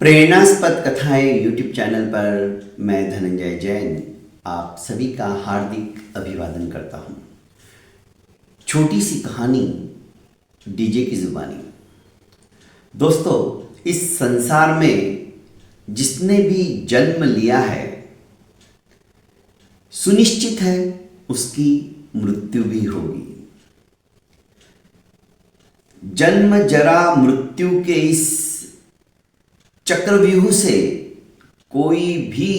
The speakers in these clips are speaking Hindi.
प्रेरणास्पद कथाएं यूट्यूब चैनल पर मैं धनंजय जैन आप सभी का हार्दिक अभिवादन करता हूं। छोटी सी कहानी डीजे की जुबानी। दोस्तों, इस संसार में जिसने भी जन्म लिया है सुनिश्चित है उसकी मृत्यु भी होगी। जन्म जरा मृत्यु के इस चक्रव्यूह से कोई भी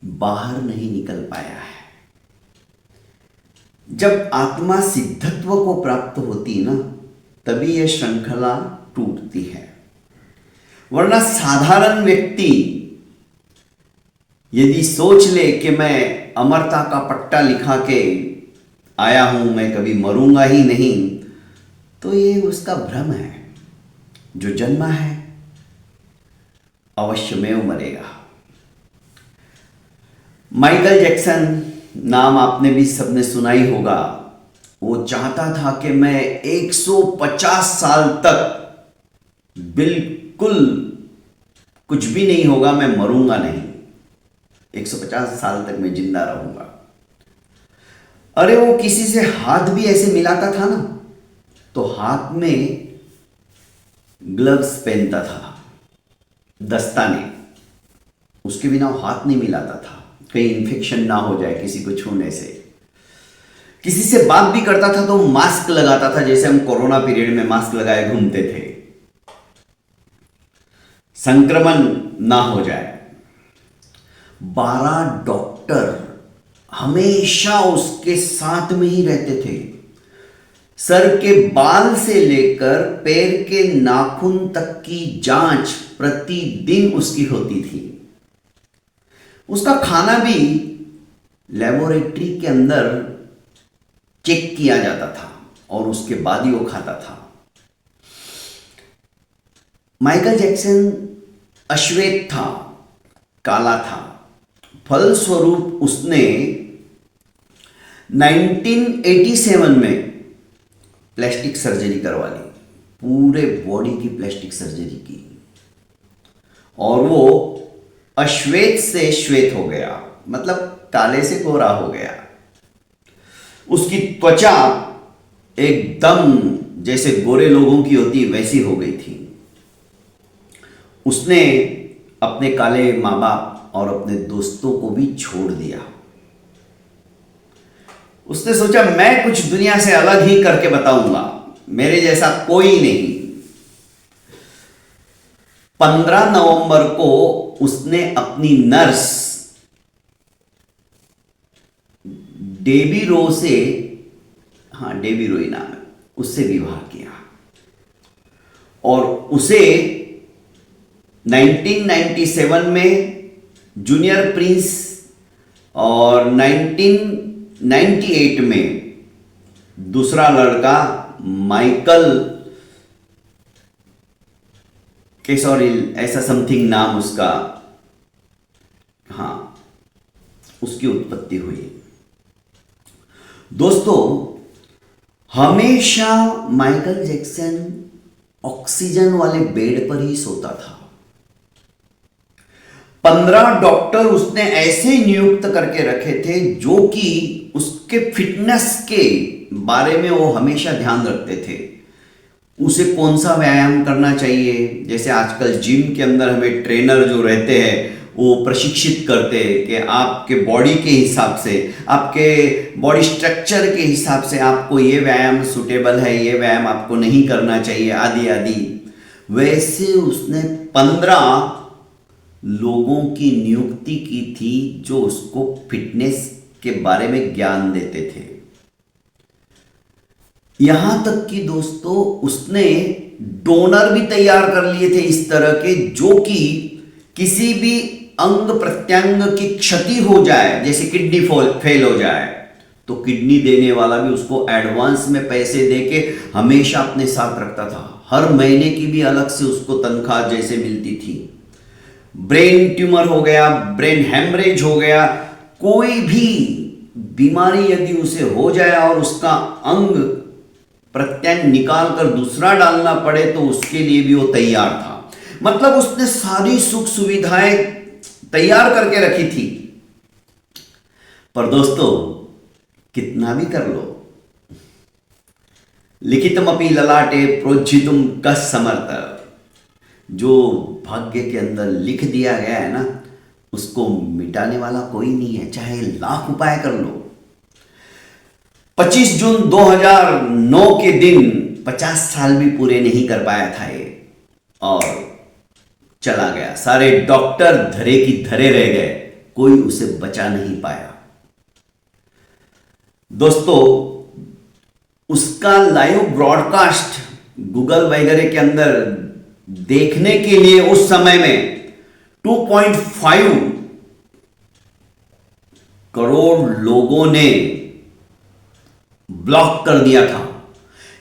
बाहर नहीं निकल पाया है। जब आत्मा सिद्धत्व को प्राप्त होती ना, तभी यह श्रृंखला टूटती है। वरना साधारण व्यक्ति यदि सोच ले कि मैं अमरता का पट्टा लिखा के आया हूं, मैं कभी मरूंगा ही नहीं, तो ये उसका भ्रम है। जो जन्मा है अवश्यमेव मरेगा। माइकल जैक्सन नाम आपने भी सबने सुना ही होगा। वो चाहता था कि मैं 150 साल तक बिल्कुल कुछ भी नहीं होगा, मैं मरूंगा नहीं, 150 साल तक मैं जिंदा रहूंगा। अरे वो किसी से हाथ भी ऐसे मिलाता था ना, तो हाथ में ग्लव्स पहनता था, दस्ताने, उसके बिना वो हाथ नहीं मिलाता था, कहीं इन्फेक्शन ना हो जाए किसी को छूने से। किसी से बात भी करता था तो मास्क लगाता था, जैसे हम कोरोना पीरियड में मास्क लगाए घूमते थे, संक्रमण ना हो जाए। 12 डॉक्टर हमेशा उसके साथ में ही रहते थे। सर के बाल से लेकर पैर के नाखून तक की जांच प्रतिदिन उसकी होती थी। उसका खाना भी लेबोरेटरी के अंदर चेक किया जाता था और उसके बाद ही वो खाता था। माइकल जैक्सन अश्वेत था, काला था। फलस्वरूप उसने 1987 में प्लास्टिक सर्जरी करवा ली, पूरे बॉडी की प्लास्टिक सर्जरी की, और वो अश्वेत से श्वेत हो गया, मतलब काले से गोरा हो गया। उसकी त्वचा एकदम जैसे गोरे लोगों की होती वैसी हो गई थी। उसने अपने काले माँ बाप और अपने दोस्तों को भी छोड़ दिया। उसने सोचा मैं कुछ दुनिया से अलग ही करके बताऊंगा, मेरे जैसा कोई नहीं। 15 नवंबर को उसने अपनी नर्स डेबी रो से, हाँ डेबी रो ही नाम है, उससे विवाह किया और उसे 1997 में जूनियर प्रिंस और 1998 में दूसरा लड़का माइकल केसोरिल, ऐसा समथिंग नाम उसका, हाँ, उसकी उत्पत्ति हुई। दोस्तों, हमेशा माइकल जैक्सन ऑक्सीजन वाले बेड पर ही सोता था। 15 डॉक्टर उसने ऐसे नियुक्त करके रखे थे जो कि उसके फिटनेस के बारे में वो हमेशा ध्यान रखते थे। उसे कौन सा व्यायाम करना चाहिए, जैसे आजकल जिम के अंदर हमें ट्रेनर जो रहते हैं वो प्रशिक्षित करते हैं कि आपके बॉडी के हिसाब से, आपके बॉडी स्ट्रक्चर के हिसाब से आपको ये व्यायाम सूटेबल है, ये व्यायाम आपको नहीं करना चाहिए, आदि आदि। वैसे उसने 15 लोगों की नियुक्ति की थी जो उसको फिटनेस के बारे में ज्ञान देते थे। यहां तक कि दोस्तों उसने डोनर भी तैयार कर लिए थे इस तरह के, जो कि किसी भी अंग प्रत्यंग की क्षति हो जाए, जैसे किडनी फेल हो जाए, तो किडनी देने वाला भी उसको एडवांस में पैसे देके हमेशा अपने साथ रखता था। हर महीने की भी अलग से उसको तनख्वाह जैसे मिलती थी। ब्रेन ट्यूमर हो गया, ब्रेन हेमरेज हो गया, कोई भी बीमारी यदि उसे हो जाए और उसका अंग प्रत्यय निकाल कर दूसरा डालना पड़े तो उसके लिए भी वो तैयार था। मतलब उसने सारी सुख सुविधाएं तैयार करके रखी थी। पर दोस्तों, कितना भी कर लो, लिखितमपि ललाटे प्रोज्झितुम कः समर्थ, जो भाग्य के अंदर लिख दिया गया है ना, उसको मिटाने वाला कोई नहीं है, चाहे लाख उपाय कर लो। 25 जून 2009 के दिन 50 साल भी पूरे नहीं कर पाया था ये, और चला गया। सारे डॉक्टर धरे की धरे रह गए, कोई उसे बचा नहीं पाया। दोस्तों, उसका लाइव ब्रॉडकास्ट गूगल वगैरह के अंदर देखने के लिए उस समय में 2.5 करोड़ लोगों ने ब्लॉक कर दिया था।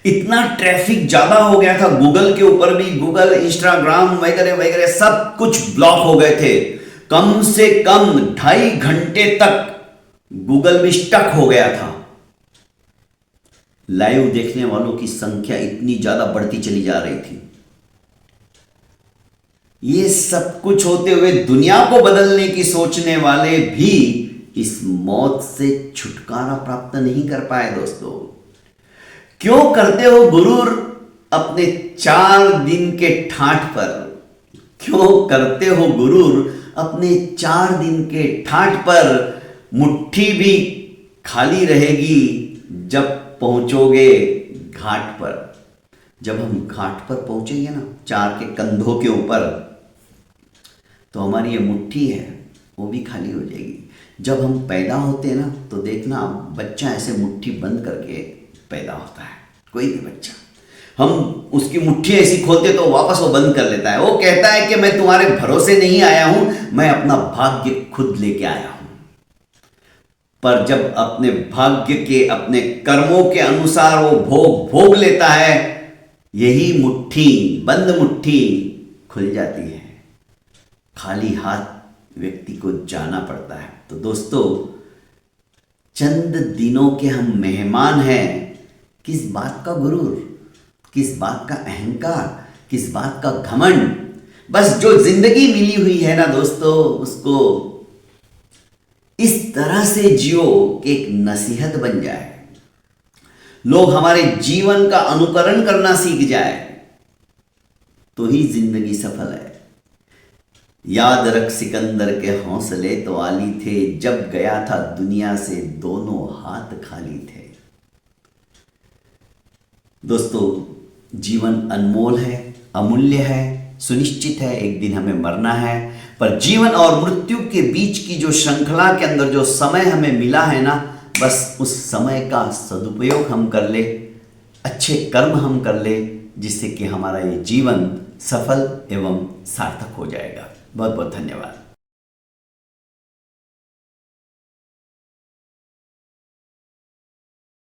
इतना ट्रैफिक ज्यादा हो गया था गूगल के ऊपर भी, गूगल, इंस्टाग्राम वगैरह वगैरह सब कुछ ब्लॉक हो गए थे। कम से कम 2.5 घंटे तक गूगल भी स्टक हो गया था। लाइव देखने वालों की संख्या इतनी ज्यादा बढ़ती चली जा रही थी। ये सब कुछ होते हुए दुनिया को बदलने की सोचने वाले भी इस मौत से छुटकारा प्राप्त नहीं कर पाए। दोस्तों, क्यों करते हो गुरूर अपने 4 दिन के ठाठ पर? क्यों करते हो गुरूर अपने 4 दिन के ठाठ पर? मुट्ठी भी खाली रहेगी जब पहुंचोगे घाट पर। जब हम घाट पर पहुंचेंगे ना, 4 के कंधों के ऊपर, तो हमारी ये मुट्ठी है वो भी खाली हो जाएगी। जब हम पैदा होते हैं ना, तो देखना बच्चा ऐसे मुट्ठी बंद करके पैदा होता है। कोई भी बच्चा, हम उसकी मुट्ठी ऐसी खोलते तो वापस वो बंद कर लेता है। वो कहता है कि मैं तुम्हारे भरोसे नहीं आया हूं, मैं अपना भाग्य खुद लेके आया हूं। पर जब अपने भाग्य के, अपने कर्मों के अनुसार वो भोग लेता है, यही मुट्ठी, बंद मुट्ठी खुल जाती है। खाली हाथ व्यक्ति को जाना पड़ता है। तो दोस्तों, चंद दिनों के हम मेहमान हैं। किस बात का गुरूर, किस बात का अहंकार, किस बात का घमंड? बस जो जिंदगी मिली हुई है ना दोस्तों, उसको इस तरह से जियो कि एक नसीहत बन जाए, लोग हमारे जीवन का अनुकरण करना सीख जाए, तो ही जिंदगी सफल है। याद रख सिकंदर के हौसले तो आली थे, जब गया था दुनिया से दोनों हाथ खाली थे। दोस्तों, जीवन अनमोल है, अमूल्य है, सुनिश्चित है, एक दिन हमें मरना है। पर जीवन और मृत्यु के बीच की जो श्रृंखला के अंदर जो समय हमें मिला है ना, बस उस समय का सदुपयोग हम कर ले, अच्छे कर्म हम कर ले, जिससे कि हमारा ये जीवन सफल एवं सार्थक हो जाएगा। बहुत बहुत धन्यवाद।